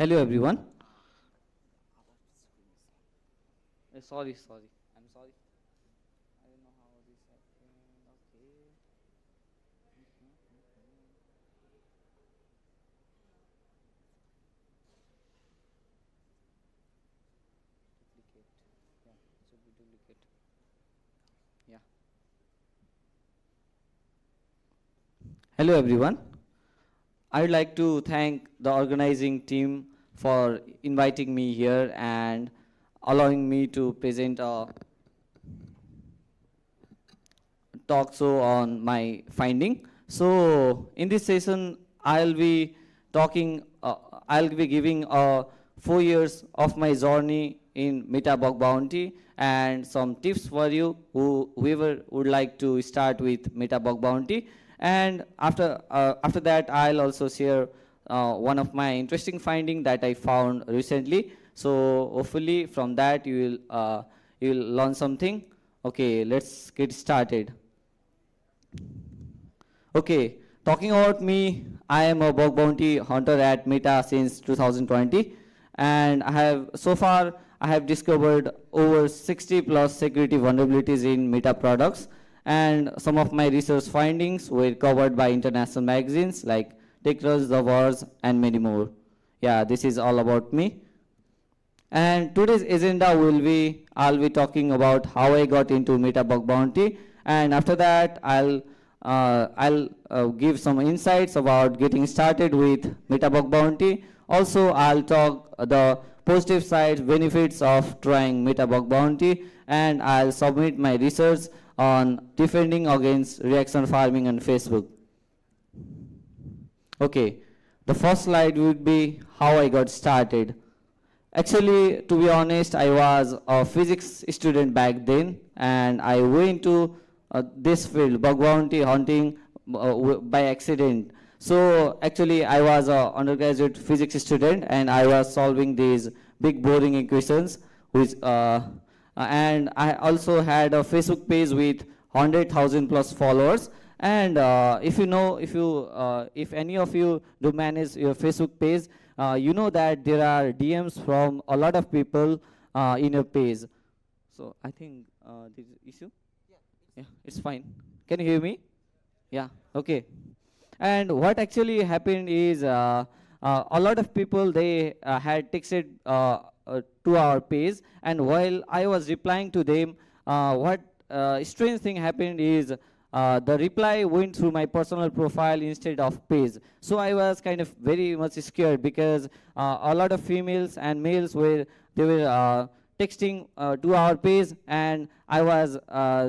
Hello everyone. Sorry. I'm sorry. I don't know how this happened. Okay. Duplicate. Yeah, should be duplicate. Yeah. Hello everyone. I'd like to thank the organizing team for inviting me here and allowing me to present a talk show on my finding. So in this session, I'll be talking, I'll be giving 4 years of my journey in Meta Bug Bounty and some tips for you whoever would like to start with Meta Bug Bounty. And after that, I'll also share one of my interesting finding that I found recently. So hopefully from that you'll learn something. Okay, let's get started. Okay, talking about me, I am a bug bounty hunter at Meta since 2020, and I have discovered over 60 plus security vulnerabilities in Meta products, and some of my research findings were covered by international magazines like TechCrunch, The Verge, and many more. Yeah, this is all about me. And today's agenda I'll be talking about how I got into Meta Bug Bounty, and after that I'll give some insights about getting started with Meta Bug Bounty. Also, I'll talk the positive sides, benefits of trying Meta Bug Bounty, and I'll submit my research on defending against reaction farming on Facebook. Okay, the first slide would be how I got started. Actually, to be honest, I was a physics student back then, and I went to this field, bug bounty hunting, by accident. So actually, I was an undergraduate physics student, and I was solving these big boring equations, and I also had a Facebook page with 100,000 plus followers. And if any of you do manage your Facebook page, you know that there are DMs from a lot of people in your page. So I think this issue. Yeah, it's fine. Can you hear me? Yeah. Okay. And what actually happened is a lot of people they had texted to our page, and while I was replying to them, what strange thing happened is the reply went through my personal profile instead of page. So I was kind of very much scared because a lot of females and males were texting to our page, and I was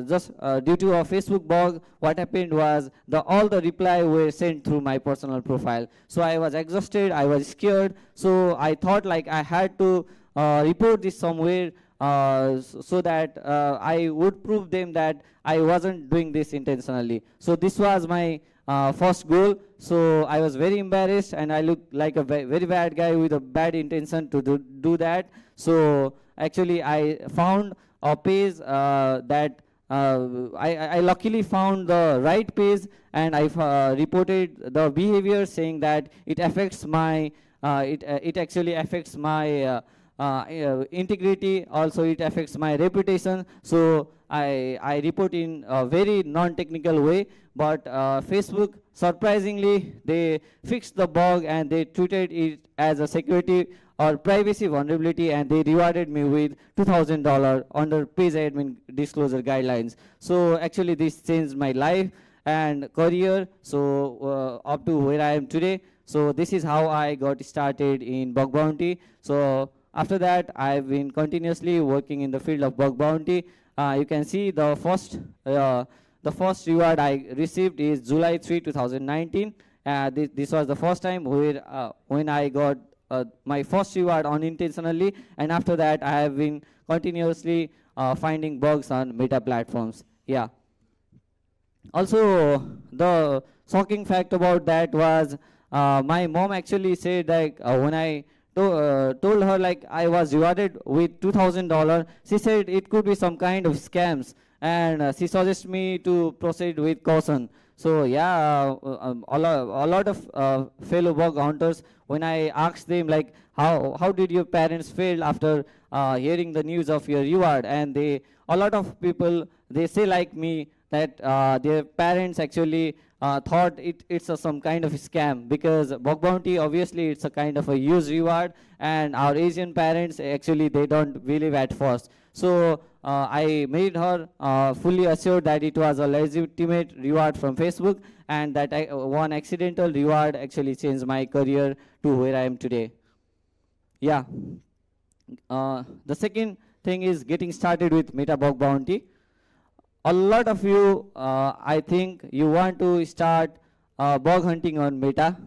just due to a Facebook bug. What happened was all the reply were sent through my personal profile. So I was exhausted. I was scared. So I thought like I had to report this somewhere so that I would prove them that I wasn't doing this intentionally. So this was my first goal. So I was very embarrassed, and I looked like a very bad guy with a bad intention to do that. So actually, I found a page that I luckily found the right page, and I reported the behavior, saying that it affects my it actually affects my integrity. Also, it affects my reputation. So I report in a very non-technical way, but Facebook, surprisingly, they fixed the bug and they treated it as a security or privacy vulnerability, and they rewarded me with $2,000 under page admin disclosure guidelines. So actually, this changed my life and career. So up to where I am today. So this is how I got started in bug bounty. So after that, I've been continuously working in the field of bug bounty. You can see the first reward I received is July 3, 2019. This was the first time when I got my first reward unintentionally, and after that, I have been continuously finding bugs on Meta platforms. Yeah. Also, the shocking fact about that was my mom actually said that when I told her like I was rewarded with $2,000, she said it could be some kind of scams, and she suggested me to proceed with caution. So yeah, a lot of fellow bug hunters, when I asked them like how did your parents feel after hearing the news of your reward, and they, a lot of people, they say like me that their parents actually thought it's some kind of a scam, because bug bounty obviously it's a kind of a huge reward, and our Asian parents actually they don't believe at first. So I made her fully assured that it was a legitimate reward from Facebook, and that one accidental reward actually changed my career to where I am today. Yeah. The second thing is getting started with Meta Bug Bounty. A lot of you, I think, you want to start bug hunting on Meta.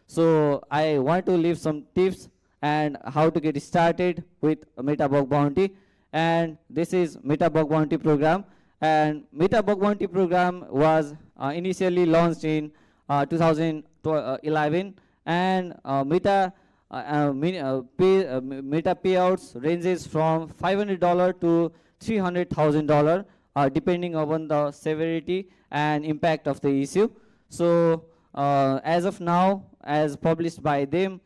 So I want to leave some tips and how to get started with Meta Bug Bounty. And this is Meta Bug Bounty program. And Meta Bug Bounty program was initially launched in 2011, and Meta payouts ranges from $500 to $300,000, depending upon the severity and impact of the issue. So as of now, as published by them,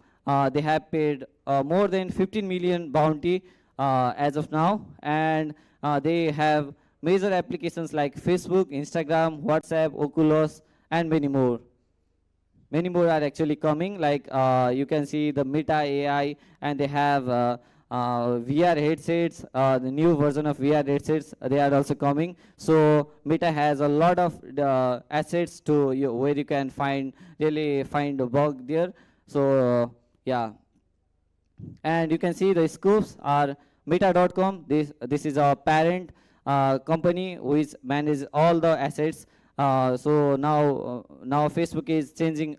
they have paid more than 15 million bounty as of now, and they have major applications like Facebook, Instagram, WhatsApp, Oculus, and many more. Many more are actually coming, like you can see the Meta AI, and they have VR headsets, the new version of VR headsets, they are also coming. So Meta has a lot of assets to where you can really find a bug there. So yeah, and you can see the scopes are meta.com. This is a parent company which manages all the assets. So now Facebook is changing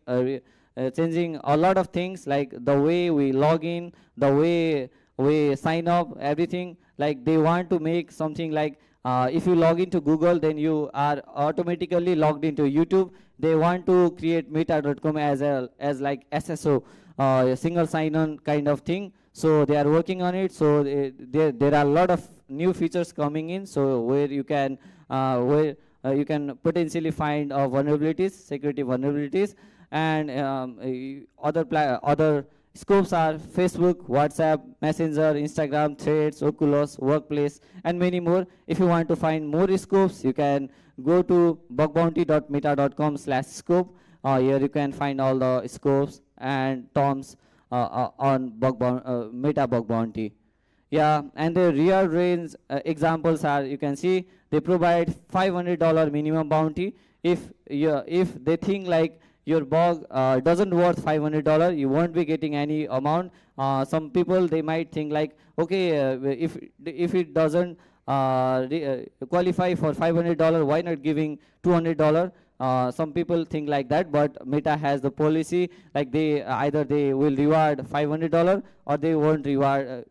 a lot of things, like the way we log in, the way we sign up, everything. Like they want to make something like if you log into Google, then you are automatically logged into YouTube. They want to create meta.com as like SSO, a single sign-on kind of thing. So they are working on it. So there are a lot of new features coming in. So where you can you can potentially find vulnerabilities, security vulnerabilities, and other scopes are Facebook, WhatsApp, Messenger, Instagram, Threads, Oculus, Workplace, and many more. If you want to find more scopes, you can go to bugbounty.meta.com/scope. Here you can find all the scopes and terms on Meta Bug Bounty. Yeah, and the real range examples are, you can see they provide $500 minimum bounty. If they think like your bug doesn't worth $500, you won't be getting any amount. Some people, they might think like, okay, if it doesn't qualify for $500, why not giving $200? Some people think like that, but Meta has the policy like they either they will reward $500 or they won't reward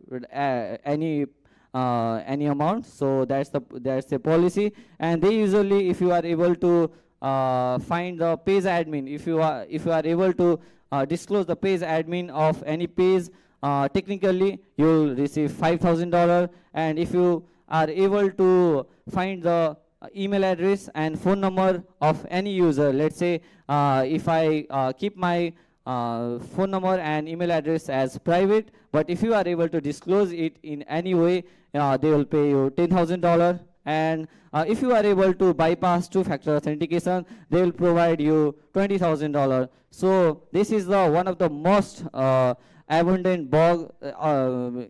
any amount. So that's the policy. And they usually, if you are able to find the page admin, if you are able to disclose the page admin of any page, technically you'll receive $5,000. And if you are able to find the email address and phone number of any user, let's say if I keep my phone number and email address as private, but if you are able to disclose it in any way, they will pay you $10,000. And if you are able to bypass two-factor authentication, they will provide you $20,000. So this is the one of the most abundant bug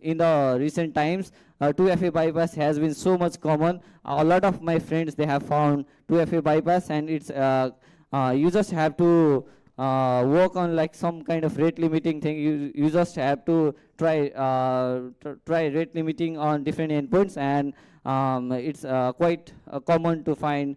in the recent times. 2FA bypass has been so much common. A lot of my friends, they have found 2FA bypass, and it's you just have to work on like some kind of rate limiting thing. You just have to try rate limiting on different endpoints, and it's quite common to find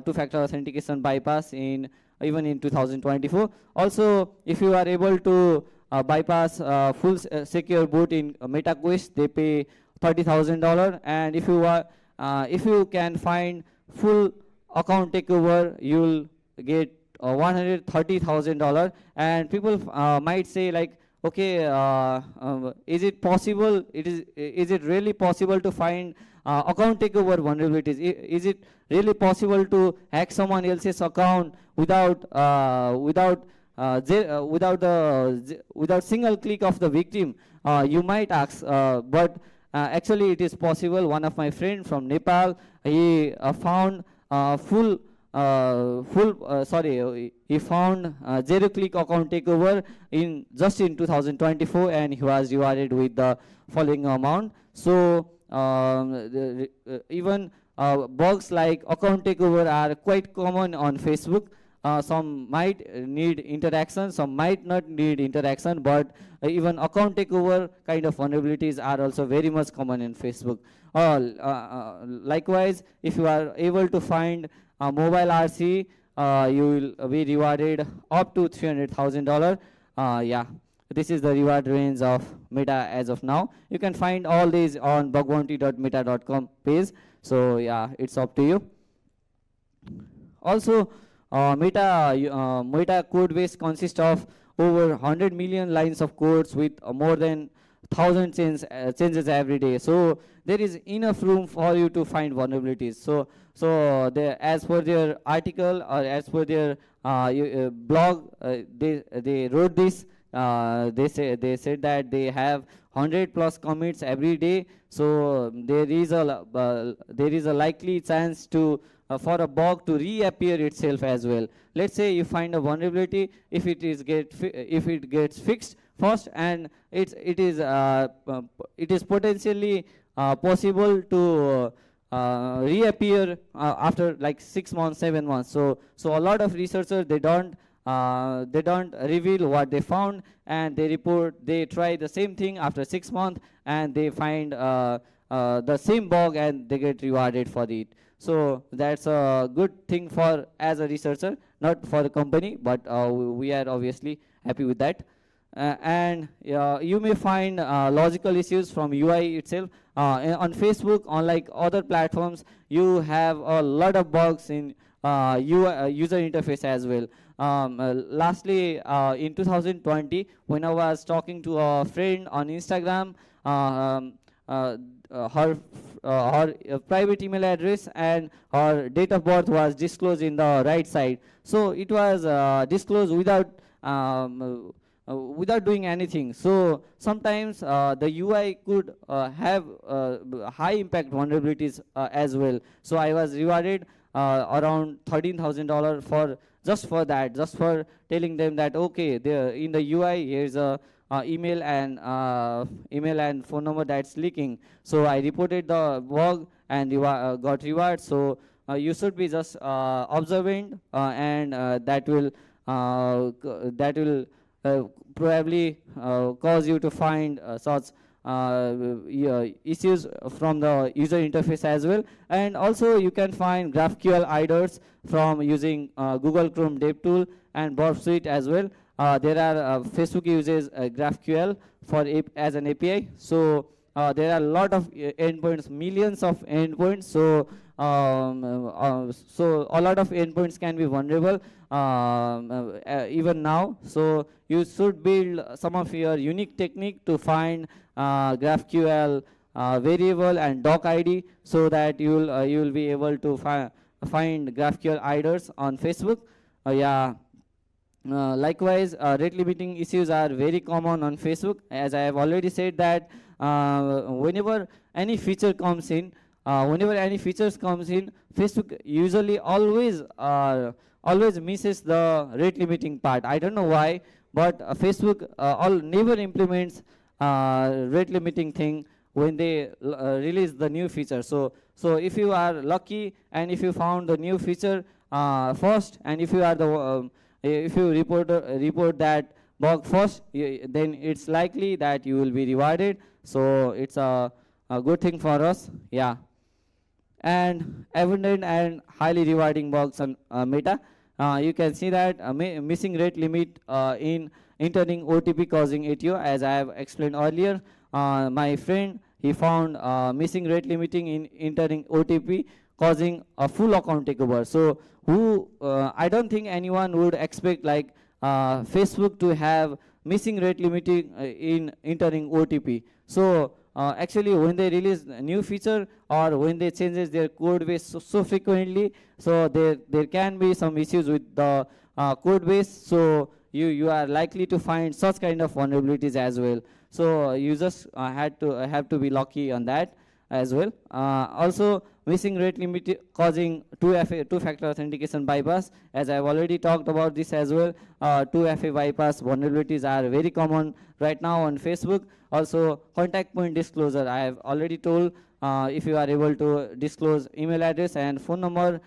two-factor authentication bypass even in 2024. Also, if you are able to bypass full secure boot in MetaQuest, they pay $30,000. And if you can find full account takeover, you'll get $130,000. And people might say like, okay, is it possible? Is it really possible to find account takeover vulnerabilities. Is it really possible to hack someone else's account without single click of the victim? You might ask, but actually it is possible. One of my friend from Nepal, he found he found zero click account takeover in 2024, and he was rewarded with the following amount. So even bugs like account takeover are quite common on Facebook. Some might need interaction, some might not need interaction, but even account takeover kind of vulnerabilities are also very much common in Facebook. Likewise, if you are able to find a mobile RC, you will be rewarded up to $300,000. Yeah, this is the reward range of Meta as of now. You can find all these on bugbounty.meta.com page. So yeah, it's up to you. Also, Meta code base consists of over 100 million lines of codes with more than 1,000 changes every day. So there is enough room for you to find vulnerabilities. So as per their article, or as per their blog, they wrote this. They said that they have 100 plus commits every day. So there is a likely chance to for a bug to reappear itself as well. Let's say you find a vulnerability. If it gets fixed first, and it is potentially possible to reappear after like 6 months, 7 months. So a lot of researchers, they don't reveal what they found, and they try the same thing after 6 months, and they find the same bug, and they get rewarded for it. So that's a good thing for as a researcher, not for the company, but we are obviously happy with that. And you may find logical issues from UI itself. On Facebook, unlike other platforms, you have a lot of bugs in UI, user interface as well. Lastly, in 2020, when I was talking to a friend on Instagram, her private email address and her date of birth was disclosed in the right side. So it was disclosed without doing anything. So sometimes the UI could have high impact vulnerabilities as well. So I was rewarded around $13,000 for just for telling them that okay, in the UI here's a email and phone number that's leaking. So I reported the bug and got reward. So you should be just observant, and that will probably cause you to find such issues from the user interface as well. And also you can find GraphQL iders from using Google Chrome DevTool and Burp Suite as well. There are Facebook uses GraphQL as an API. So there are a lot of endpoints, millions of endpoints. So so a lot of endpoints can be vulnerable even now. So you should build some of your unique technique to find GraphQL variable and doc ID, so that you will be able to find GraphQL iders on Facebook. Likewise, rate limiting issues are very common on Facebook. As I have already said that whenever any feature comes in, Facebook usually always misses the rate limiting part. I don't know why, but Facebook never implements rate limiting thing when they release the new feature. So if you are lucky and if you found the new feature first, and if you are the if you report that bug first, then it's likely that you will be rewarded. So it's a good thing for us. Yeah. And abundant and highly rewarding bugs on Meta. You can see that missing rate limit in entering OTP causing ATO, as I have explained earlier. My friend, he found missing rate limiting in entering OTP causing a full account takeover. So I don't think anyone would expect like Facebook to have missing rate limiting in entering OTP. So actually when they release a new feature or when they changes their code base so frequently, so there can be some issues with the code base. So you are likely to find such kind of vulnerabilities as well. So you just have to be lucky on that as well. Also, missing rate limit causing 2FA authentication bypass. As I've already talked about this as well, 2FA bypass vulnerabilities are very common right now on Facebook. Also, contact point disclosure. I have already told, if you are able to disclose email address and phone number,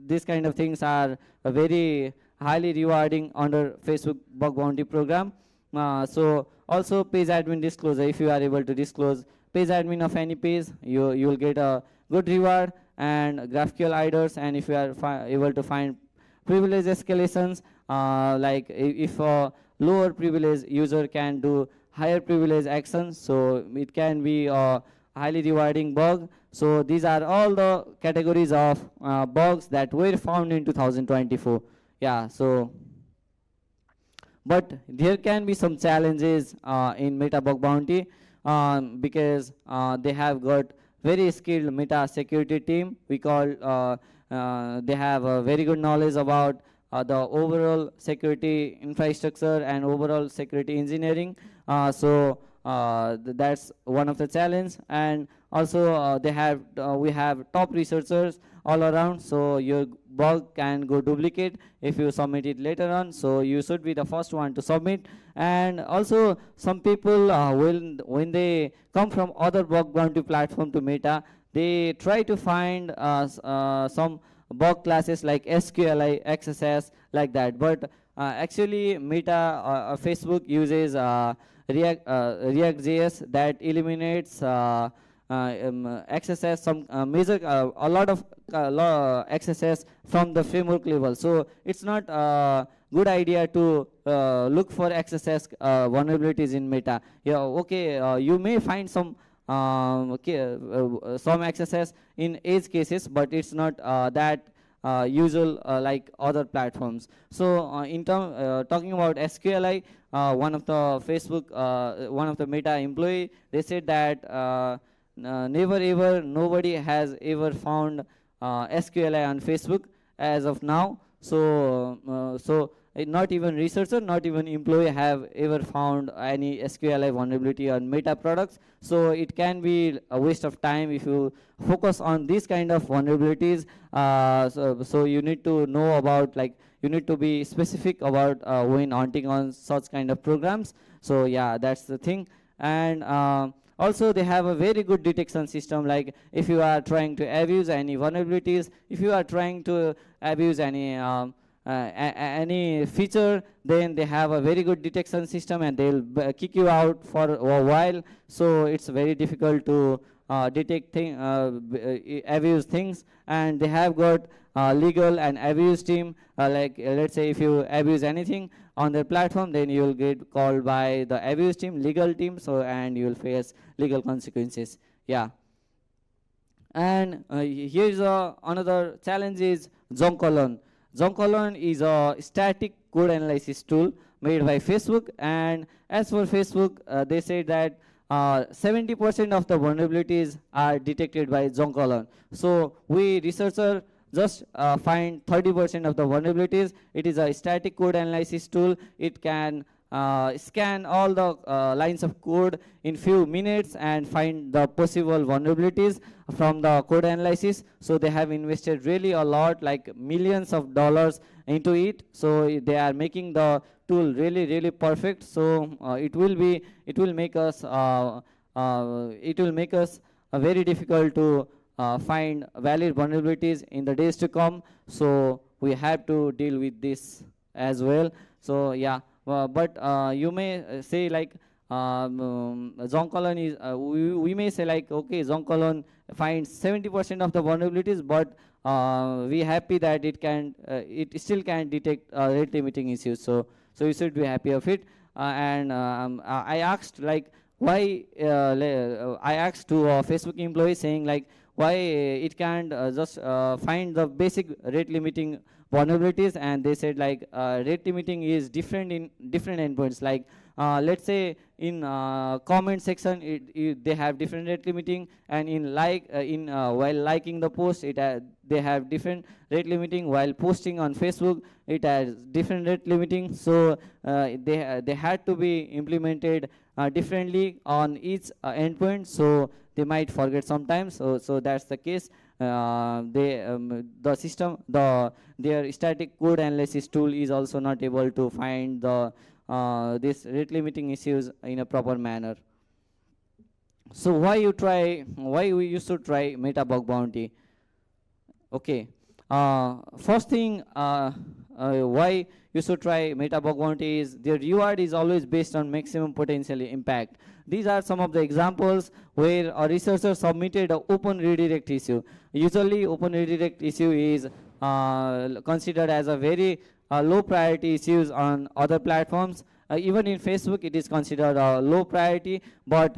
these kind of things are very highly rewarding under Facebook bug bounty program. So also page admin disclosure. If you are able to disclose page admin of any page, you will get a good reward. And GraphQL iders, and if you are able to find privilege escalations, like if a lower privilege user can do higher privilege actions, so it can be a highly rewarding bug. So these are all the categories of bugs that were found in 2024. Yeah, so but there can be some challenges in Meta bug bounty, because they have got very skilled Meta security team. We call they have a very good knowledge about the overall security infrastructure and overall security engineering. That's one of the challenge. And also we have top researchers all around, so your bug can go duplicate if you submit it later on. So you should be the first one to submit. And also some people when they come from other bug bounty platform to Meta, they try to find some bug classes like SQLi, XSS, like that. But actually Meta Facebook uses React.js that eliminates XSS, some major a lot of XSS from the framework level. So it's not a good idea to look for XSS vulnerabilities in Meta. Yeah, okay, you may find some some XSS in edge cases, but it's not that usual like other platforms. So in term talking about SQLi, one of the one of the Meta employee, they said that never ever, nobody has ever found SQLi on Facebook as of now. So not even researcher, not even employee have ever found any SQLi vulnerability on Meta products. So it can be a waste of time if you focus on these kind of vulnerabilities. So you need to know about, like, you need to be specific about when hunting on such kind of programs. So yeah, that's the thing. And also they have a very good detection system. Like if you are trying to abuse any vulnerabilities, if you are trying to abuse any feature, then they have a very good detection system, and they'll kick you out for a while. So it's very difficult to detect abuse things. And they have got legal and abuse team. Like let's say if you abuse anything on their platform, then you will get called by the abuse team, legal team. So and you will face legal consequences. Yeah. And here's another challenge is Zonkolon. Zonkolon is a static code analysis tool made by Facebook. And as for Facebook, they say that 70% of the vulnerabilities are detected by Zonkolon. So we researchers just find 30% of the vulnerabilities. It is a static code analysis tool. It can scan all the lines of code in few minutes and find the possible vulnerabilities from the code analysis. So they have invested really a lot, like millions of dollars into it. So they are making the tool really perfect. So it will make us very difficult to find valid vulnerabilities in the days to come. So we have to deal with this as well. So yeah. But you may say like Zonkolon is, we may say like, okay, Zonkolon finds 70% of the vulnerabilities, but we happy that it still can detect rate limiting issues. So you should be happy of it. And I asked like why, I asked to a Facebook employee saying like why it can't just find the basic rate limiting vulnerabilities, and they said like rate limiting is different in different endpoints. Like let's say in comment section they have different rate limiting, and in while liking the post they have different rate limiting, while posting on Facebook it has different rate limiting. So they had to be implemented differently on each endpoint, so they might forget sometimes. So that's the case. The system, their static code analysis tool is also not able to find the this rate limiting issues in a proper manner. So why we used to try meta bug bounty? Okay, first thing, why you should try meta bug bounty is the reward is always based on maximum potential impact. These are some of the examples where a researcher submitted an open redirect issue. Usually open redirect issue is considered as a very low priority issues on other platforms. Even in Facebook it is considered a low priority, but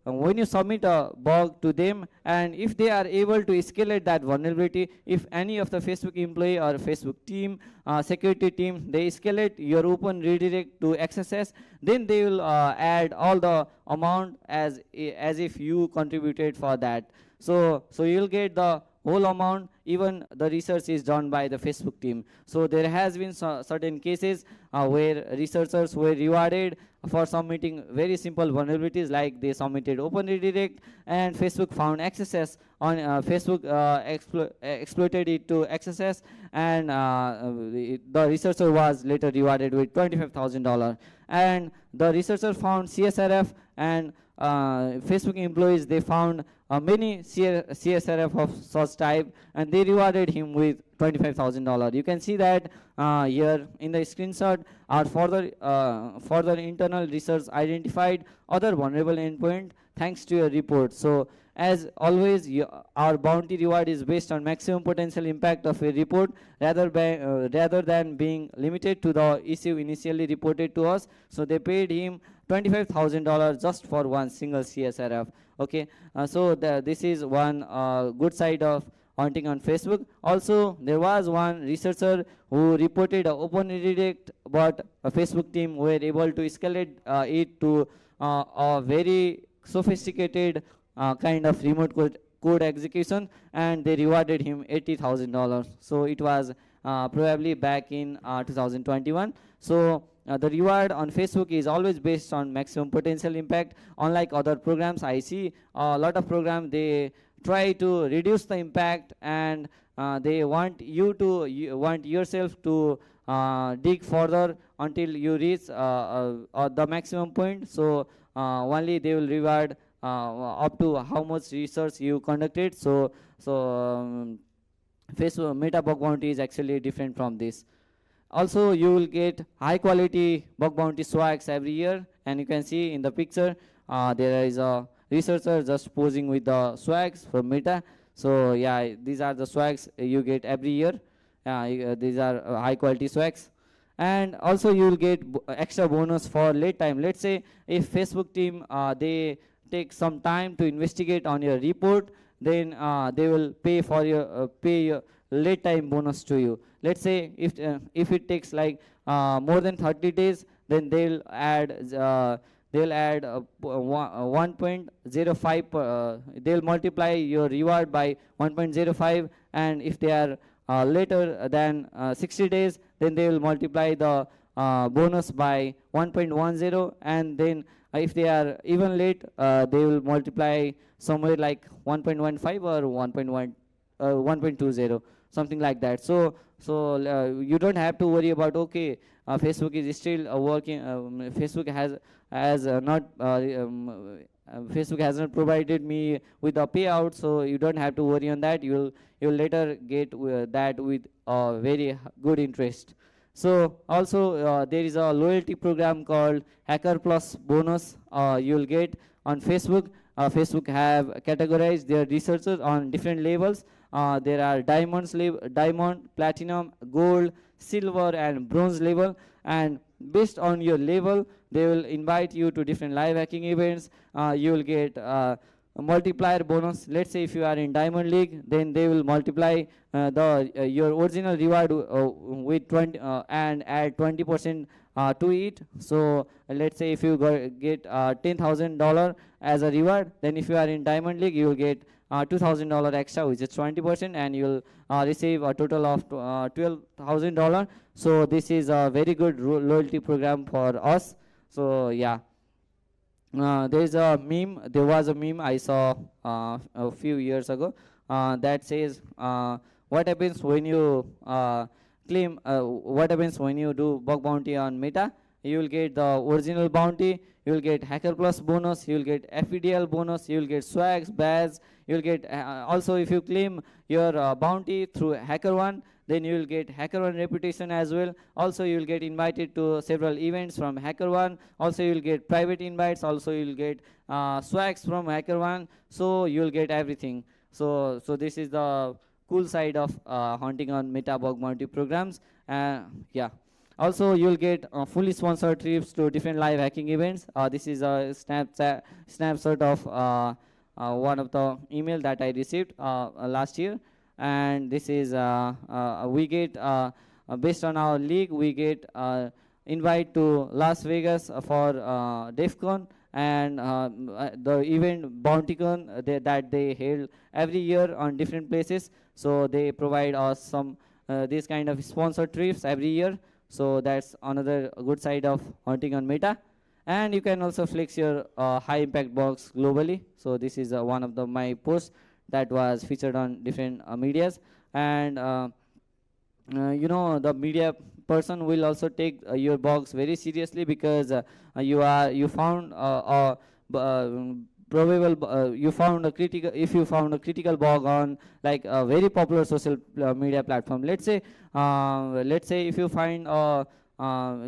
when you submit a bug to them, and if they are able to escalate that vulnerability, if any of the Facebook employee or Facebook team, security team, they escalate your open redirect to XSS, then they will add all the amount as if you contributed for that. So you'll get the whole amount, even the research is done by the Facebook team. So there has been certain cases where researchers were rewarded for submitting very simple vulnerabilities, like they submitted open redirect and Facebook found XSS on Facebook exploited it to XSS, and the researcher was later rewarded with $25,000. And the researcher found CSRF, and Facebook employees, they found many CSRF of such type, and they rewarded him with $25,000. You can see that here in the screenshot. Our further internal research identified other vulnerable endpoint thanks to a report. So as always, our bounty reward is based on maximum potential impact of a report rather than being limited to the issue initially reported to us. So they paid him $25,000 just for one single CSRF. Okay, so this is one good side of hunting on Facebook. Also, there was one researcher who reported an open redirect, but a Facebook team were able to escalate it to a very sophisticated kind of remote code execution, and they rewarded him $80,000. So it was probably back in 2021. So the reward on Facebook is always based on maximum potential impact. Unlike other programs, I see a lot of programs, they try to reduce the impact, and they want want yourself to dig further until you reach the maximum point. So only they will reward up to how much research you conducted. So Facebook meta bug bounty is actually different from this. Also, you will get high quality bug bounty swags every year, and you can see in the picture there is a researcher just posing with the swags from Meta. So yeah, these are the swags you get every year. These are high quality swags. And also you will get extra bonus for late time. Let's say if Facebook team they take some time to investigate on your report, then they will pay for your late time bonus to you. Let's say if it takes like more than 30 days, then they'll add 1.05 they'll multiply your reward by 1.05, and if they are later than 60 days, then they will multiply the bonus by 1.10, and then if they are even late, they will multiply somewhere like 1.15 or 1.20, something like that. So you don't have to worry about, okay, Facebook is still working. Facebook has not provided me with a payout, so you don't have to worry on that. You'll later get that with very good interest. So also there is a loyalty program called Hacker Plus bonus you'll get on Facebook. Facebook have categorized their researchers on different levels. There are diamond, platinum, gold, silver, and bronze level, and based on your level, they will invite you to different live hacking events. You will get a multiplier bonus. Let's say if you are in Diamond League, then they will multiply the your original reward with 20 and add 20% to it. So let's say if you get $10,000 as a reward, then if you are in Diamond League, you will get $2,000 extra, which is 20%, and you will receive a total of $12,000. So this is a very good loyalty program for us. So yeah. There was a meme I saw a few years ago that says, what happens when you what happens when you do bug bounty on Meta? You will get the original bounty, you will get Hacker Plus bonus, you will get FEDL bonus, you will get swags, badge, you will get also if you claim your bounty through HackerOne, then you will get HackerOne reputation as well. Also you will get invited to several events from HackerOne. Also you will get private invites. Also you will get swags from HackerOne. So you will get everything. So this is the cool side of hunting on Meta bug bounty programs. Yeah. Also, you'll get fully sponsored trips to different live hacking events. This is a snapshot of one of the email that I received last year, and this is we get based on our league, we get invite to Las Vegas for DEF CON, and the event BountyCon that they held every year on different places. So they provide us some these kind of sponsored trips every year. So that's another good side of hunting on Meta. And you can also flex your high impact box globally. So this is one of my posts that was featured on different medias. And you know, the media person will also take your box very seriously, because you found probable you found a critical, if you found a critical bug on like a very popular social media platform. Let's say if you find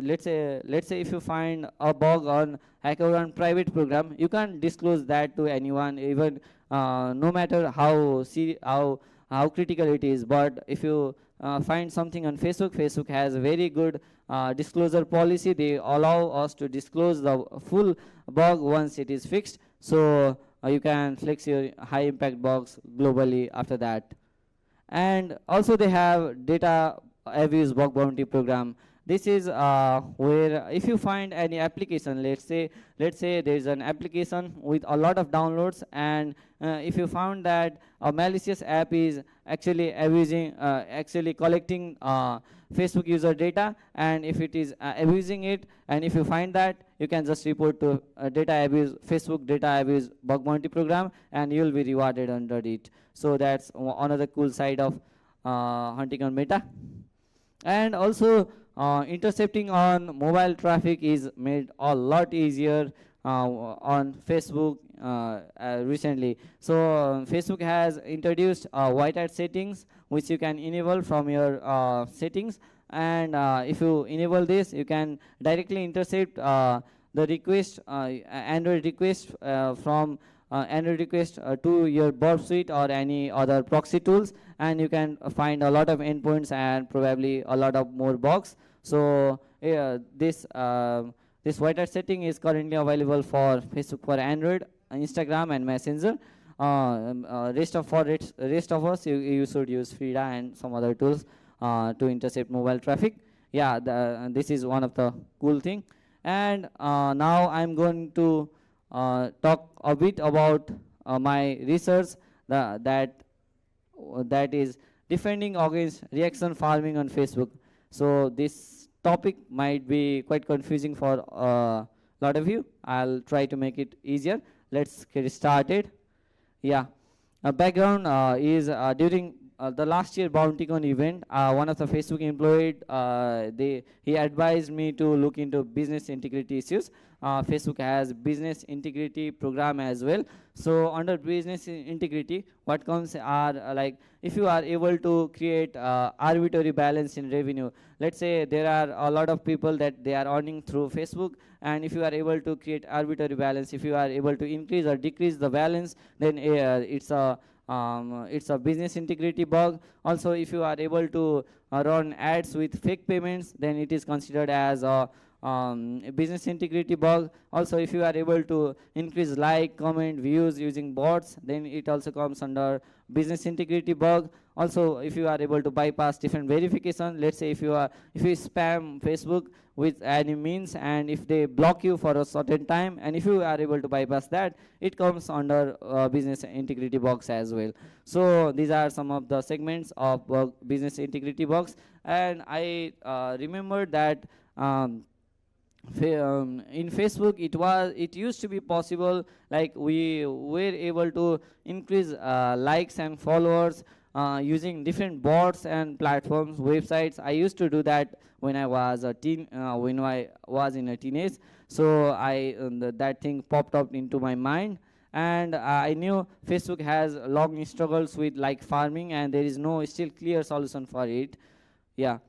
let's say if you find a bug on HackerOne private program, you can't disclose that to anyone, even no matter how critical it is. But if you find something on Facebook has a very good disclosure policy. They allow us to disclose the full bug once it is fixed. So you can flex your high impact bugs globally after that. And also they have data abuse bug bounty program. This is where if you find any application, let's say there is an application with a lot of downloads, and if you found that a malicious app is actually abusing, actually collecting Facebook user data, and if it is abusing it, and if you find that, you can just report to Facebook data abuse bug bounty program, and you will be rewarded under it. So that's another cool side of hunting on Meta. And also intercepting on mobile traffic is made a lot easier on Facebook recently. So Facebook has introduced white hat settings, which you can enable from your settings. And if you enable this, you can directly intercept the request, Android request from Android request to your burp suite or any other proxy tools, and you can find a lot of endpoints and probably a lot of more bugs. So this white hat setting is currently available for Facebook for Android, Instagram, and Messenger. Rest of us, you should use Frida and some other tools to intercept mobile traffic. Yeah, this is one of the cool thing. And now I'm going to talk a bit about my research that is defending against reaction farming on Facebook. So this topic might be quite confusing for a lot of you. I'll try to make it easier. Let's get started. Yeah, background is during the last year BountyCon event, one of the Facebook employee, he advised me to look into business integrity issues. Facebook has business integrity program as well. So under business integrity, what comes are like if you are able to create arbitrary balance in revenue. Let's say there are a lot of people that they are earning through Facebook, and if you are able to create arbitrary balance, if you are able to increase or decrease the balance, then it's a business integrity bug. Also, if you are able to run ads with fake payments, then it is considered as a business integrity bug. Also, if you are able to increase like, comment, views using bots, then it also comes under business integrity bug. Also, if you are able to bypass different verification, let's say if you spam Facebook with any means, and if they block you for a certain time, and if you are able to bypass that, it comes under business integrity box as well. So these are some of the segments of business integrity box. And I remembered that in Facebook it used to be possible, like we were able to increase likes and followers using different bots and platforms, websites. I used to do that when I was a teen, when I was in a teenage. So that thing popped up into my mind, and I knew Facebook has long struggles with like farming, and there is no still clear solution for it. Yeah.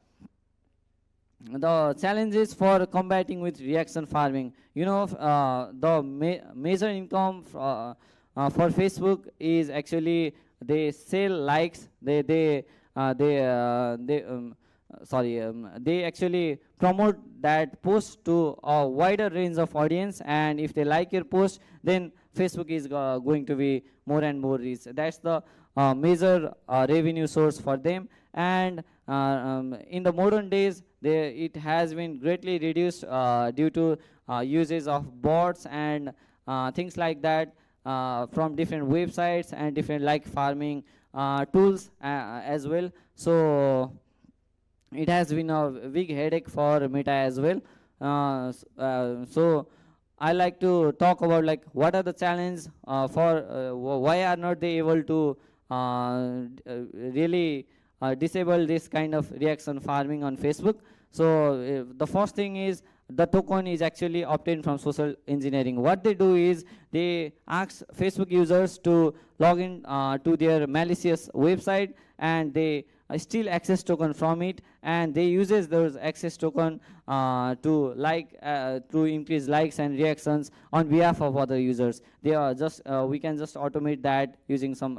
The challenges for combating with reaction farming, the major income for Facebook is actually they sell likes, they actually promote that post to a wider range of audience, and if they like your post, then Facebook is going to be more and more rich. That's the major revenue source for them. And in the modern days, it has been greatly reduced due to uses of bots and things like that from different websites and different like farming tools as well. So it has been a big headache for Meta as well. So I like to talk about like what are the challenges for why are not they able to really disable this kind of reaction farming on Facebook. So the first thing is the token is actually obtained from social engineering. What they do is they ask Facebook users to log in to their malicious website, and they steal access token from it, and they uses those access token to increase likes and reactions on behalf of other users. They are just we can just automate that using some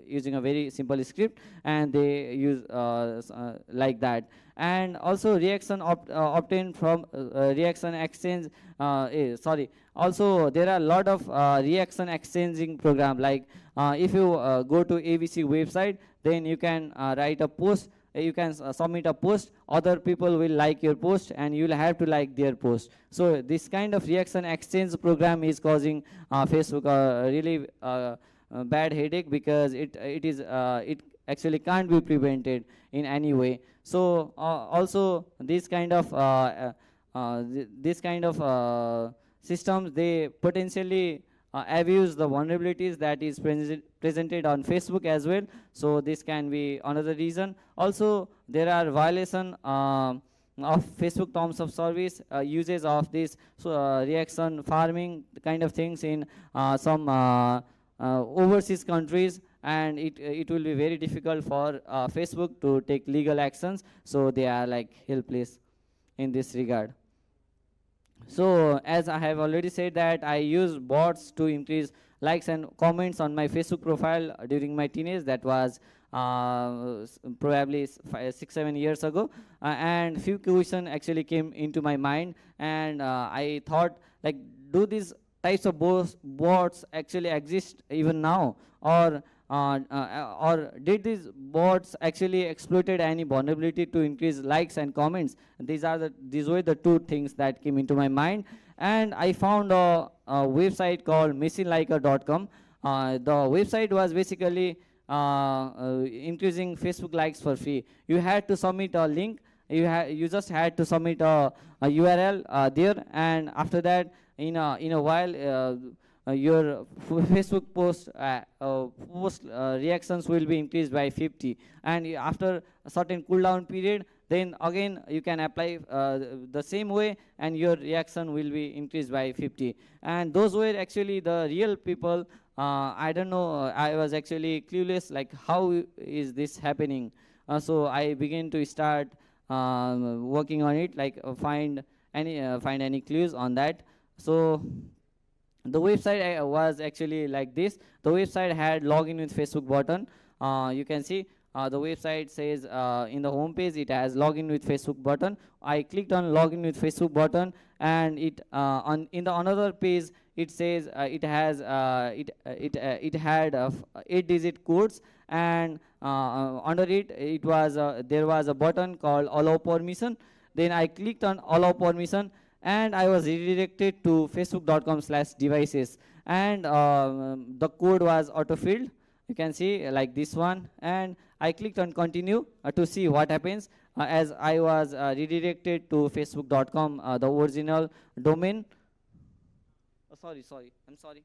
using a very simple script, and they use like that. And also reaction obtained from reaction exchange also there are a lot of reaction exchanging program, like if you go to ABC website, then you can write a post, you can submit a post, other people will like your post and you will have to like their post. So this kind of reaction exchange program is causing Facebook a really bad headache, because it actually can't be prevented in any way. So also this kind of systems, they potentially abuse the vulnerabilities that is presented on Facebook as well. So this can be another reason. Also there are violation of Facebook terms of service, uses of this reaction farming kind of things in some overseas countries, and it will be very difficult for Facebook to take legal actions. So they are like helpless in this regard. So as I have already said that I use bots to increase likes and comments on my Facebook profile during my teenage. That was probably 6-7 years ago, and few questions actually came into my mind, and I thought, like, do these types of bots actually exist even now, or did these bots actually exploited any vulnerability to increase likes and comments? These were the two things that came into my mind, and I found a website called machineliker.com. The website was basically increasing Facebook likes for free. You had to submit a link. You just had to submit a URL there, and after that, in a while, your Facebook post reactions will be increased by 50, and after a certain cooldown period, then again you can apply the same way, and your reaction will be increased by 50. And those were actually the real people. I don't know, I was actually clueless, like how is this happening. So I began to start working on it, like find any clues on that. So the website was actually like this. The website had login with Facebook button. You can see the website says in the home page it has login with Facebook button. I clicked on login with Facebook button, and it on in the another page it says it had 8-digit codes, and under it was there was a button called allow permission. Then I clicked on allow permission, and I was redirected to facebook.com/devices, and the code was auto-filled. You can see like this one, and I clicked on continue to see what happens as I was redirected to facebook.com, the original domain. Oh, sorry, I'm sorry.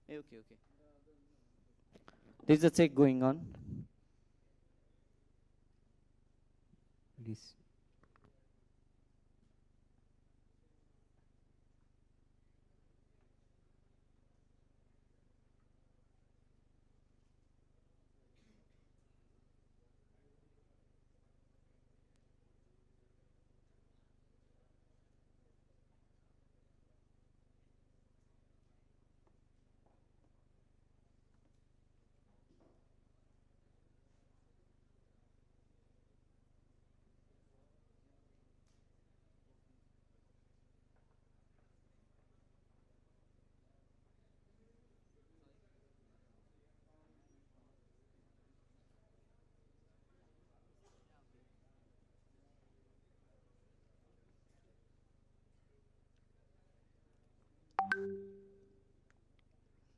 Okay. There's a check going on. Please.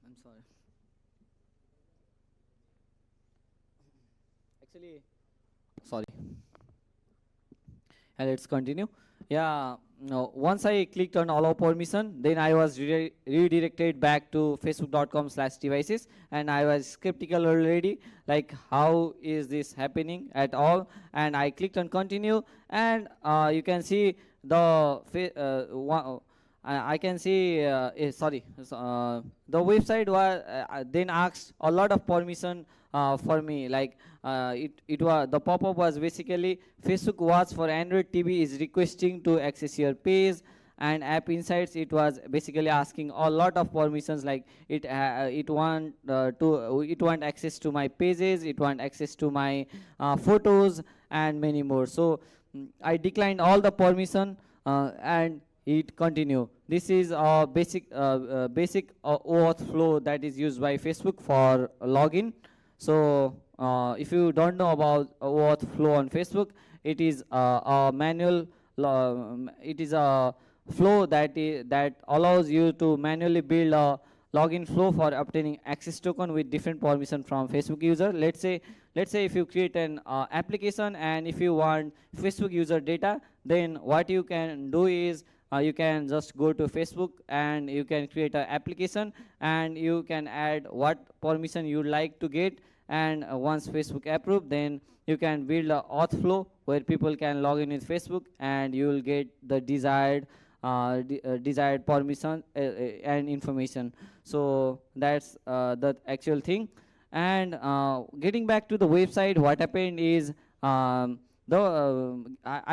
I'm sorry. Actually, sorry. Let's continue. Yeah, no, once I clicked on allow permission, then I was redirected back to facebook.com/devices, and I was skeptical already, like how is this happening at all? And I clicked on continue, and you can see the I can see sorry, the website was then asked a lot of permission for me, like it was the pop-up was basically Facebook Watch for Android TV is requesting to access your page, and App Insights it was basically asking a lot of permissions, like it want access to my pages, it want access to my photos, and many more. So I declined all the permission, and it continue. This is a basic OAuth flow that is used by Facebook for login. So if you don't know about OAuth flow on Facebook, it is a manual. It is a flow that allows you to manually build a login flow for obtaining access token with different permission from Facebook user. Let's say if you create an application, and if you want Facebook user data, then what you can do is you can just go to Facebook and you can create an application, and you can add what permission you like to get, and once Facebook approve, then you can build a auth flow where people can log in with Facebook, and you will get the desired permission and information. So that's the actual thing. And getting back to the website, what happened is I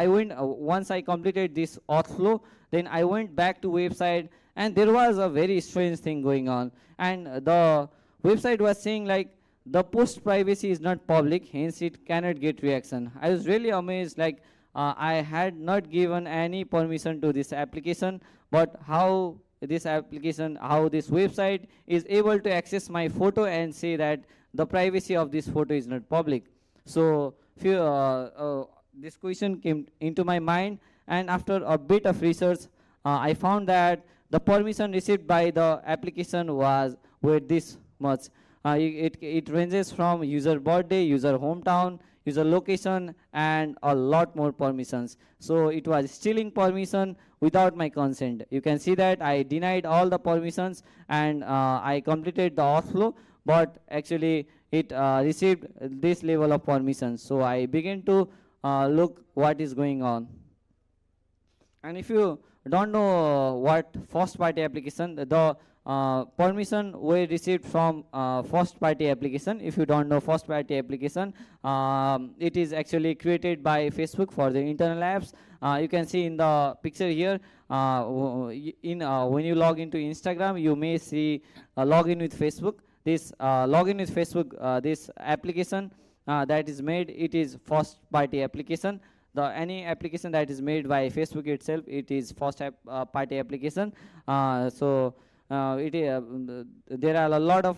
went once I completed this auth flow, then I went back to website, and there was a very strange thing going on, and the website was saying like the post privacy is not public, hence it cannot get reaction. I was really amazed, like I had not given any permission to this application, but how this website is able to access my photo and say that the privacy of this photo is not public. So this question came into my mind, and after a bit of research, I found that the permission received by the application were this much. It ranges from user birthday, user hometown, user location, and a lot more permissions. So it was stealing permission without my consent. You can see that I denied all the permissions, and I completed the auth flow, but actually it received this level of permissions. So I began to look what is going on. And if you don't know what first party application, the permission we received from first party application. If you don't know first party application, it is actually created by Facebook for the internal apps. You can see in the picture here, when you log into Instagram, you may see login with Facebook. This login with Facebook, this application that is made, it is first party application. Any application that is made by Facebook itself, it is first party application. There are a lot of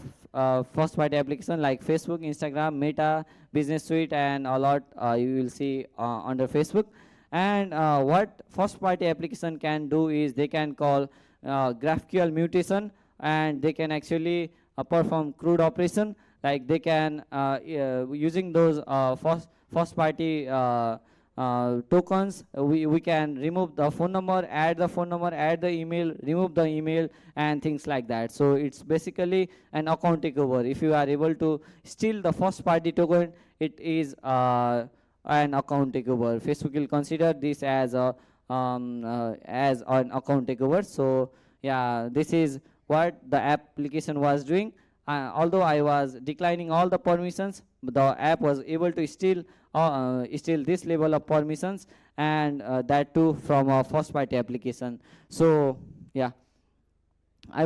first party application like Facebook, Instagram, Meta, Business Suite, and a lot you will see under Facebook. And what first party application can do is they can call GraphQL mutation, and they can actually perform CRUD operation. Like they can using those first party tokens, we can remove the phone number, add the phone number, add the email, remove the email, and things like that. So it's basically an account takeover. If you are able to steal the first party token, it is an account takeover. Facebook will consider this as an account takeover. So yeah, this is what the application was doing. Although I was declining all the permissions, the app was able to steal this level of permissions, and that too from a first party application. So yeah, I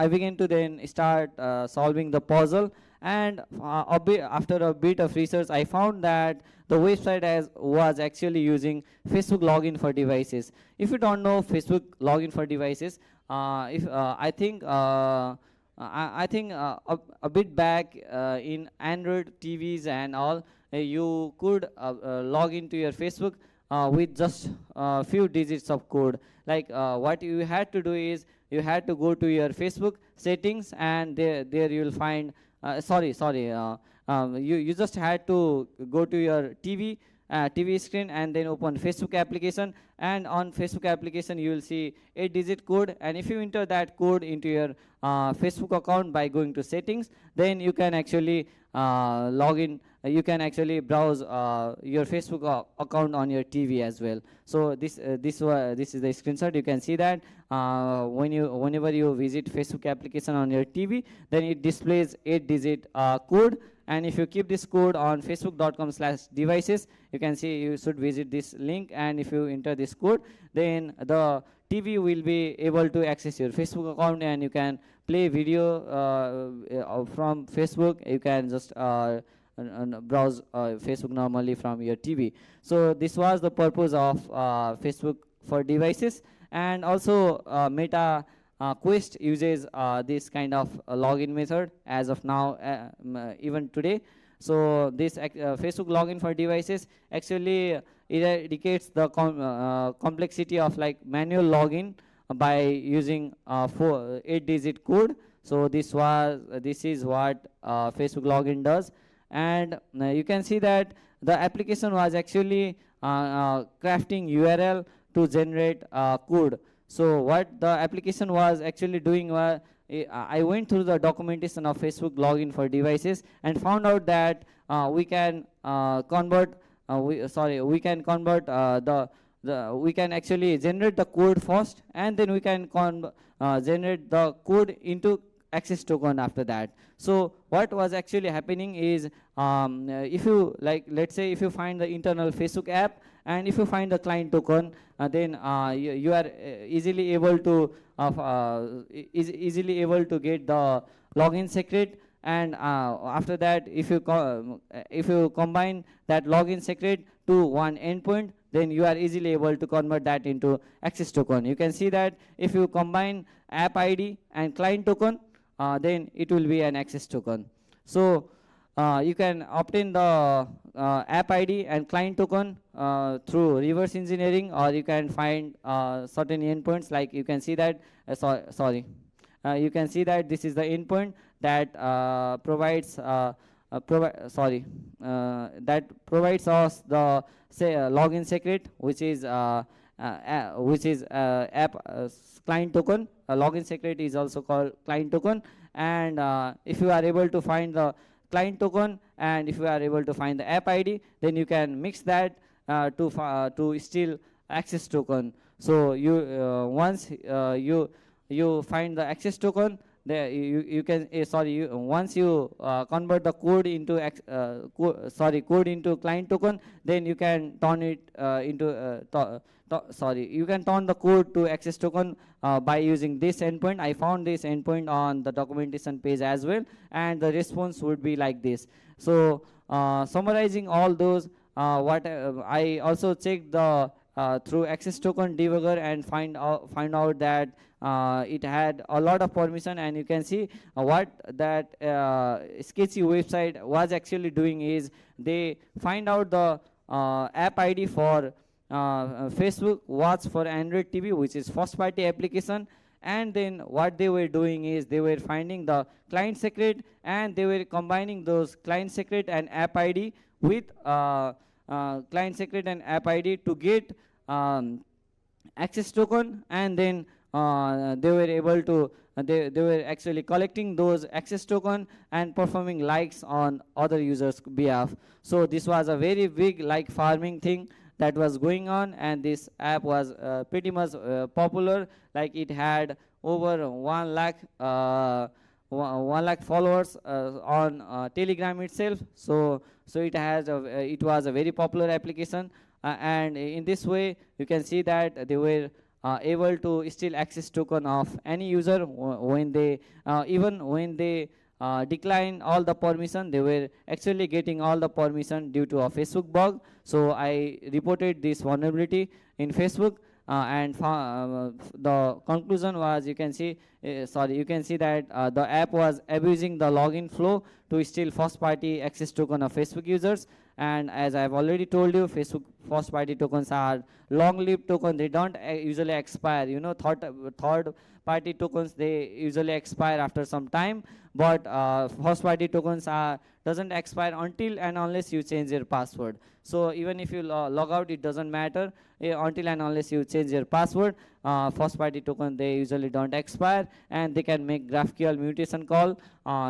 began to then start solving the puzzle, and after a bit of research, I found that the website was actually using Facebook login for devices. If you don't know Facebook login for devices, I think a bit back in Android TVs and all, you could log into your Facebook with just a few digits of code. Like what you had to do is you had to go to your Facebook settings, and there you will find you just had to go to your TV screen and then open Facebook application, and on Facebook application you will see 8-digit code, and if you enter that code into your Facebook account by going to settings, then you can actually log in. You can actually browse your Facebook account on your TV as well. So this is the screenshot. You can see that whenever you visit Facebook application on your TV, then it displays 8-digit code. And if you keep this code on facebook.com/devices, you can see you should visit this link, and if you enter this code, then the TV will be able to access your Facebook account, and you can play video from Facebook. You can just browse Facebook normally from your TV. So this was the purpose of Facebook for devices. And also Meta Quest uses this kind of login method as of now, even today. So this Facebook login for devices actually eradicates the complexity of like manual login by using 8-digit code. So this is what Facebook login does. And you can see that the application was actually crafting URL to generate code. So what the application was actually doing was, I went through the documentation of Facebook login for devices and found out that we can convert. We can actually generate the code first, and then we can generate the code into access token after that. So what was actually happening is, if you let's say if you find the internal Facebook app, and if you find the client token, then you are easily able to get the login secret. And after that, if you combine that login secret to one endpoint, then you are easily able to convert that into access token. You can see that if you combine app ID and client token, then it will be an access token. So you can obtain the app ID and client token through reverse engineering, or you can find certain endpoints. Like you can see that you can see that this is the endpoint that provides us the login secret, which is app client token. Login secret is also called client token. And if you are able to find the client token, and if you are able to find the app ID, then you can mix that to steal access token. So you once you find the access token, there you can sorry, once you convert the code into code into client token, then you can turn it into sorry, you can turn the code to access token by using this endpoint. I found this endpoint on the documentation page as well, and the response would be like this. So summarizing all those, what I also checked the through access token debugger and find out that it had a lot of permission. And you can see what that sketchy website was actually doing is they find out the app ID for Facebook Watch for Android TV, which is first party application. And then what they were doing is they were finding the client secret, and they were combining those client secret and app ID with client secret and app ID to get access token. And then they were able to they were actually collecting those access token and performing likes on other users behalf. So this was a very big like farming thing that was going on, and this app was pretty much popular. Like it had over 1 lakh 1 lakh followers on Telegram itself. So it was a very popular application, and in this way you can see that they were able to steal access token of any user when they even when they decline all the permission. They were actually getting all the permission due to a Facebook bug. So I reported this vulnerability in Facebook, and the conclusion was, you can see you can see that the app was abusing the login flow to steal first party access token of Facebook users. And as I've already told you, Facebook first party tokens are long lived tokens. They don't usually expire. You know, third party tokens, they usually expire after some time, but first party tokens doesn't expire until and unless you change your password. So even if you log out, it doesn't matter until and unless you change your password. First party token, they usually don't expire, and they can make GraphQL mutation call.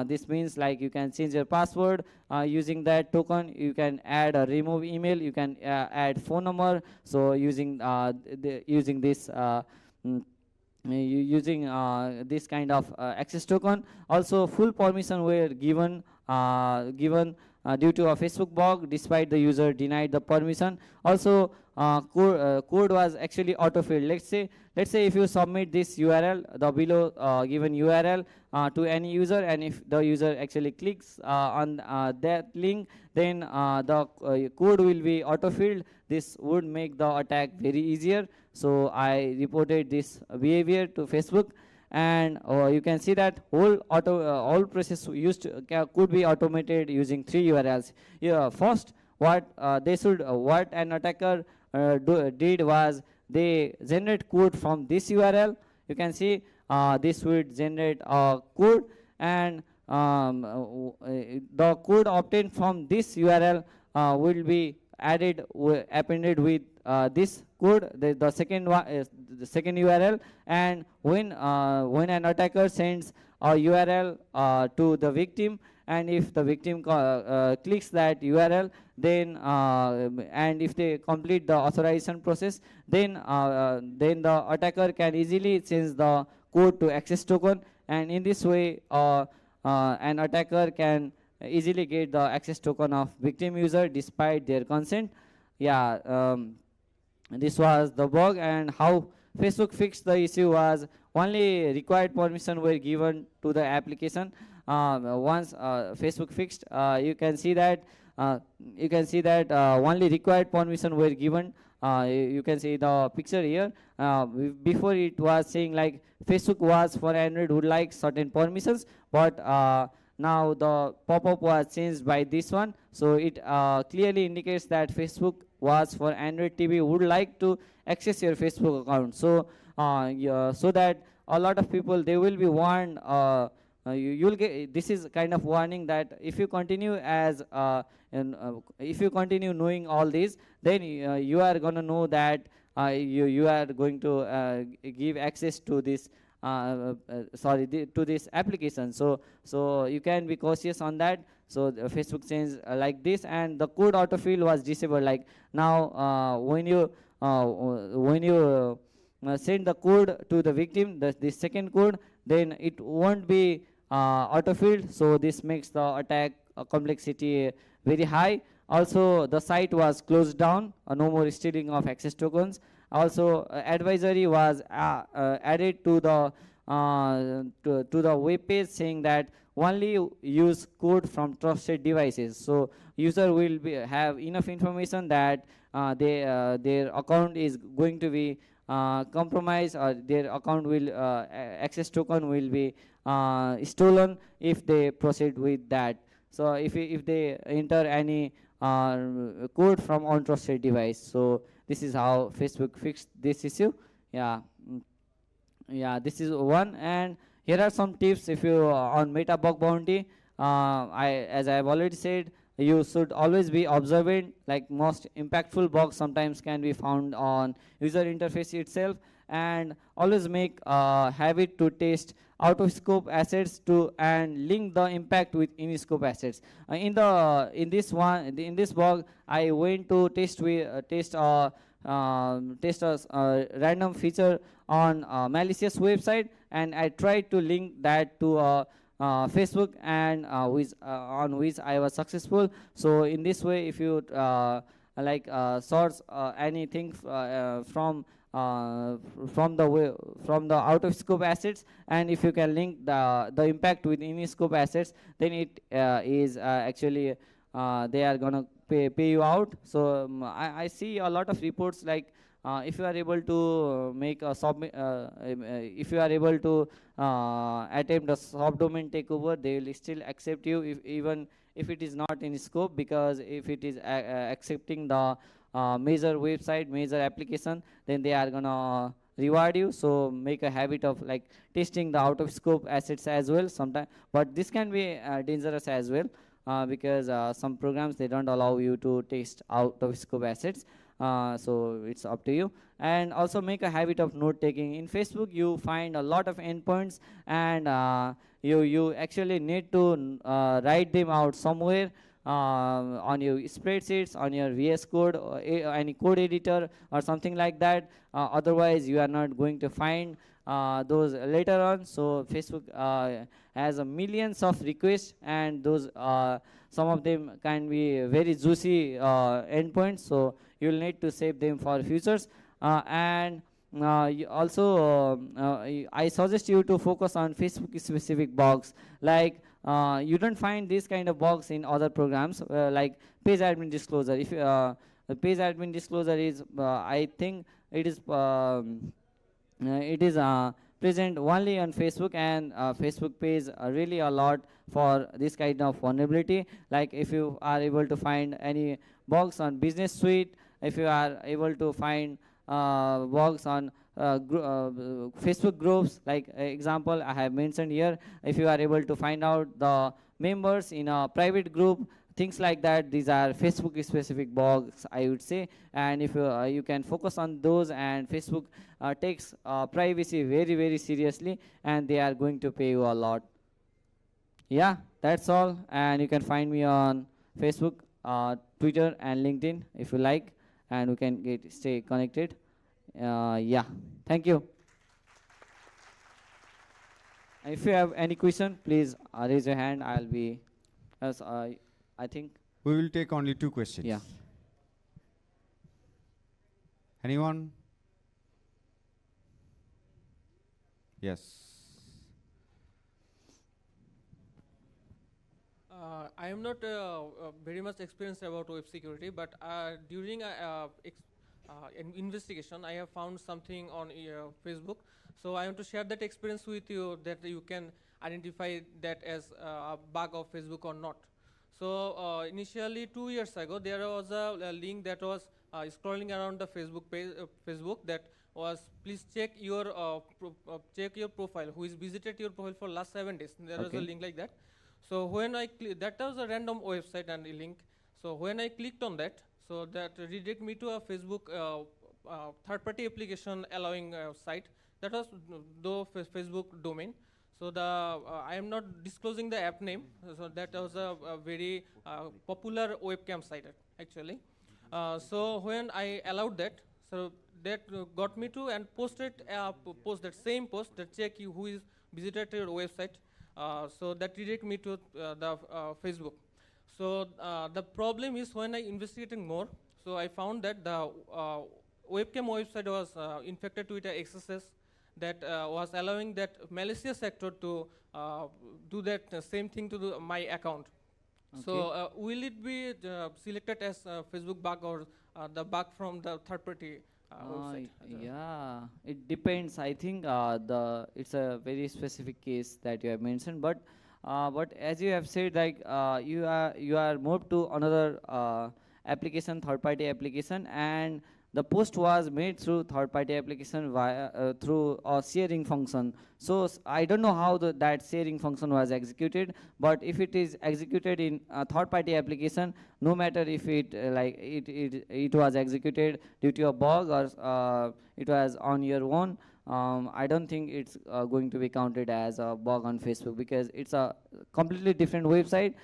This means like you can change your password using that token. You can add a remove email, you can add phone number. So using using this using this kind of access token. Also full permission were given due to a Facebook bug, despite the user denied the permission. Also code was actually autofilled. Let's say if you submit this URL, the below given URL to any user, and if the user actually clicks on that link, then the code will be autofilled. This would make the attack very easier. So I reported this behavior to Facebook, and you can see that all process used could be automated using 3 URLs. Yeah, first, what what an attacker did was they generate code from this URL. You can see this would generate a code, and the code obtained from this URL will be appended with this code, the second one is the second URL. And when an attacker sends a URL to the victim, and if the victim clicks that URL, then and if they complete the authorization process, then the attacker can easily change the code to access token, and in this way an attacker can easily get the access token of victim user despite their consent. Yeah, this was the bug. And how Facebook fixed the issue was only required permission were given to the application. Once Facebook fixed, you can see that only required permission were given. You can see the picture here. Before it was saying like Facebook was for Android would like certain permissions, but now the pop-up was changed by this one. So it clearly indicates that Facebook was for Android TV would like to access your Facebook account. So so that a lot of people, they will be warned. You'll get, this is kind of warning that if you continue if you continue knowing all this, then you are going to know that you are going to give access to this to this application. So you can be cautious on that. So Facebook changed like this, and the code autofill was disabled. Like now when you send the code to the victim, the second code, then it won't be autofilled. So this makes the attack complexity very high. Also, the site was closed down. No more stealing of access tokens. Also, advisory was added to the web page saying that only use code from trusted devices. So user will have enough information that their account is going to be compromised, or their account will access token will be stolen if they proceed with that. So if they enter any code from untrusted device. So this is how Facebook fixed this issue. Yeah. Yeah, this is one. And here are some tips if you on meta bug bounty. As I have already said, you should always be observant. Like most impactful bugs sometimes can be found on user interface itself, and always make a habit to test out of scope assets to and link the impact with in scope assets. In this bug, I went to test a random feature on a malicious website, and I tried to link that to Facebook, and on which I was successful. So in this way, if you source anything from the out of scope assets, and if you can link the impact with in scope assets, then it is actually they are gonna pay you out. So I see a lot of reports like if you are able to make a if you are able to attempt a subdomain takeover, they will still accept you even if it is not in scope, because if it is accepting the major website, major application, then they are gonna reward you. So make a habit of like testing the out of scope assets as well sometimes, but this can be dangerous as well, because some programs they don't allow you to test out of scope assets. So it's up to you. And also make a habit of note taking. In Facebook you find a lot of endpoints, and you actually need to write them out somewhere, on your spreadsheets, on your VS Code, or any code editor or something like that. Otherwise you are not going to find those later on. So Facebook has a millions of requests, and those some of them can be very juicy endpoints, so you'll need to save them for futures. And I suggest you to focus on Facebook specific bugs. Like you don't find this kind of bugs in other programs, like page admin disclosure. If the page admin disclosure is I think it is present only on Facebook, and Facebook pays really a lot for this kind of vulnerability. Like if you are able to find any bugs on business suite, if you are able to find bugs on Facebook groups, like example I have mentioned here, if you are able to find out the members in a private group, things like that, these are Facebook specific bugs, I would say. And if you can focus on those, and Facebook takes privacy very very seriously, and they are going to pay you a lot. Yeah, that's all. And you can find me on Facebook, Twitter and LinkedIn if you like, and we can stay connected. Yeah, thank you. If you have any question, please raise your hand. I'll be as I think we will take only 2 questions. Yeah. Anyone? Yes. I am not very much experienced about web security, but during an investigation, I have found something on Facebook. So I want to share that experience with you, that you can identify that as a bug of Facebook or not. So initially 2 years ago, there was a link that was scrolling around the Facebook page, Facebook, that was, please check your profile, who has visited your profile for last 7 days. There was a link like that. So when that was a random website and a link. So when I clicked on that, so that redirected me to a Facebook third-party application allowing site. That was the Facebook domain. So I am not disclosing the app name. So that was a very popular webcam site actually. So when I allowed that, So that got me to and posted post that same post that check you who is visited to your website. So that redirected me to the Facebook. So the problem is when I investigated more, so I found that the webcam website was infected with XSS that was allowing that malicious actor to do that same thing to my account. So will it be selected as Facebook bug or the bug from the third party website? Yeah, it depends. I think it's a very specific case that you have mentioned, but as you have said, like you are moved to another application, third-party application, and the post was made through third-party application via through a sharing function. So I don't know how that sharing function was executed, but if it is executed in a third-party application, no matter if it was executed due to a bug or it was on your own, I don't think it's going to be counted as a bug on Facebook because it's a completely different website.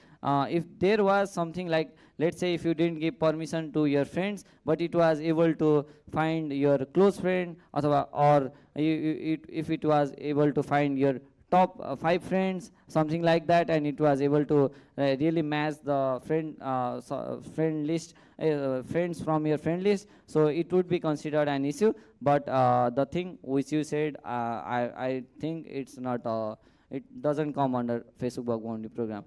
If there was something like, let's say if you didn't give permission to your friends, but it was able to find your close friend, or if it was able to find your top 5 friends, something like that, and it was able to really match the friend list, friends from your friend list, so it would be considered an issue. But the thing which you said, I think it's not, it doesn't come under Facebook bug bounty program.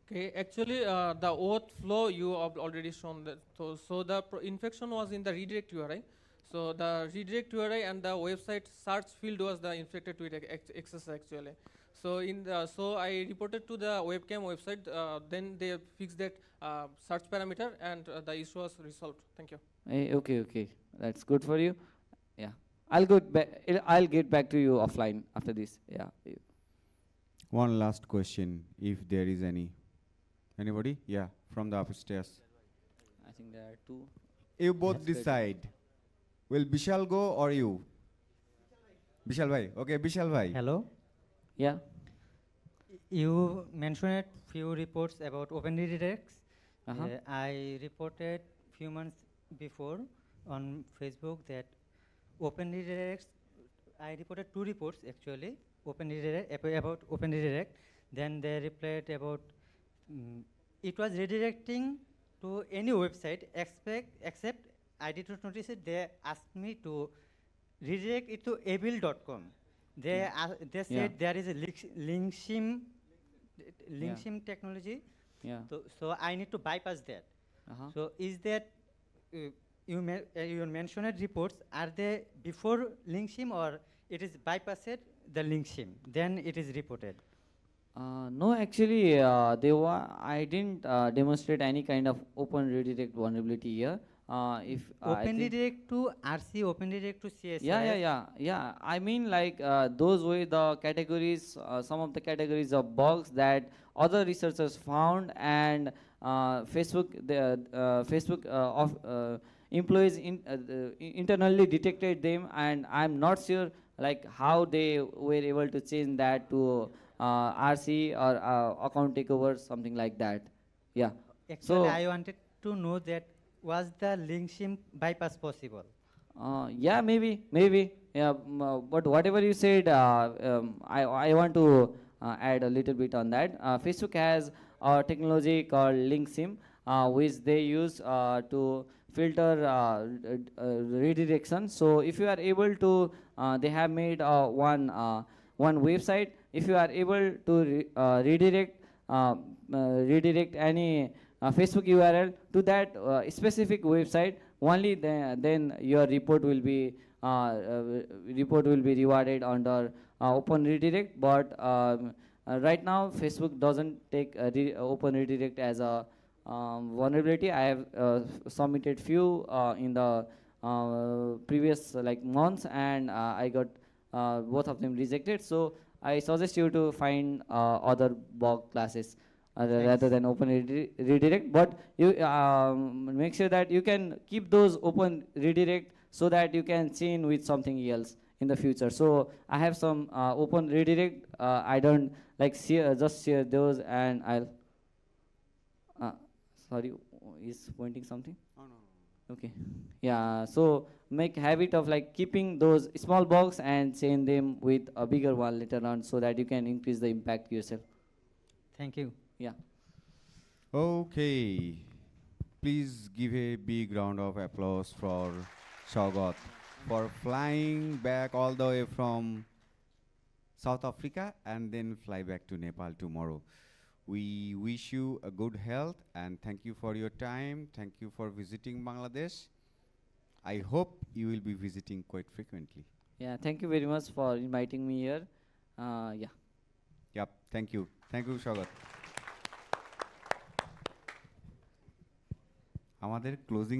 Okay, actually, the OAuth flow you have already shown that. So the infection was in the redirect URI. So the redirect URI and the website search field was the infected with access actually. So so I reported to the webcam website. Then they fixed that search parameter, and the issue was resolved. Thank you. Okay, that's good for you. Yeah, I'll get back to you offline after this. Yeah. One last question, if there is any. Anybody? Yeah, from the upstairs. I think there are two. You both That's good. decide. Will Bishal go or you? Bishal bhai. Okay, Bishal bhai. Hello. Yeah. You mentioned few reports about open redirects. Uh-huh. I reported few months before on Facebook that open redirects. I reported 2 reports actually. About open redirect. Then they replied about it was redirecting to any website except I did not notice it. They asked me to redirect it to able.com. They said there is a link shim technology. Yeah. So I need to bypass that. Uh-huh. So is that you mentioned reports, are they before link shim or it is bypassed the link shim, then it is reported? No, actually, I didn't demonstrate any kind of open redirect vulnerability here. If Open redirect to RC, open redirect to CSS. Yeah. I mean, like those were the categories, some of the categories of bugs that other researchers found, and Facebook employees internally detected them, and I'm not sure like how they were able to change that to RC or account takeover, something like that. Yeah. Actually, I wanted to know that was the link shim bypass possible? Yeah, maybe. Yeah, but whatever you said, I want to add a little bit on that. Facebook has a technology called link sim, which they use to filter redirection. So if you are able to, they have made one website. If you are able to redirect any Facebook URL to that specific website, only then your report will be rewarded under open redirect. But right now Facebook doesn't take open redirect as a vulnerability. I have submitted few in the previous months, and I got both of them rejected. So I suggest you to find other bug classes rather than open redirect. But you make sure that you can keep those open redirect so that you can chain with something else in the future. So I have some open redirect. I don't just share those, and I'll. Sorry, is pointing something? Oh, no. Okay. Yeah. So make habit of like keeping those small box and send them with a bigger one later on, so that you can increase the impact yourself. Thank you. Yeah. Okay. Please give a big round of applause for Saugat for flying back all the way from South Africa and then fly back to Nepal tomorrow. We wish you a good health and thank you for your time. Thank you for visiting Bangladesh. I hope you will be visiting quite frequently. Yeah. Thank you very much for inviting me here. Yeah. Yep. Thank you. Thank you, Saugat. আমাদের closing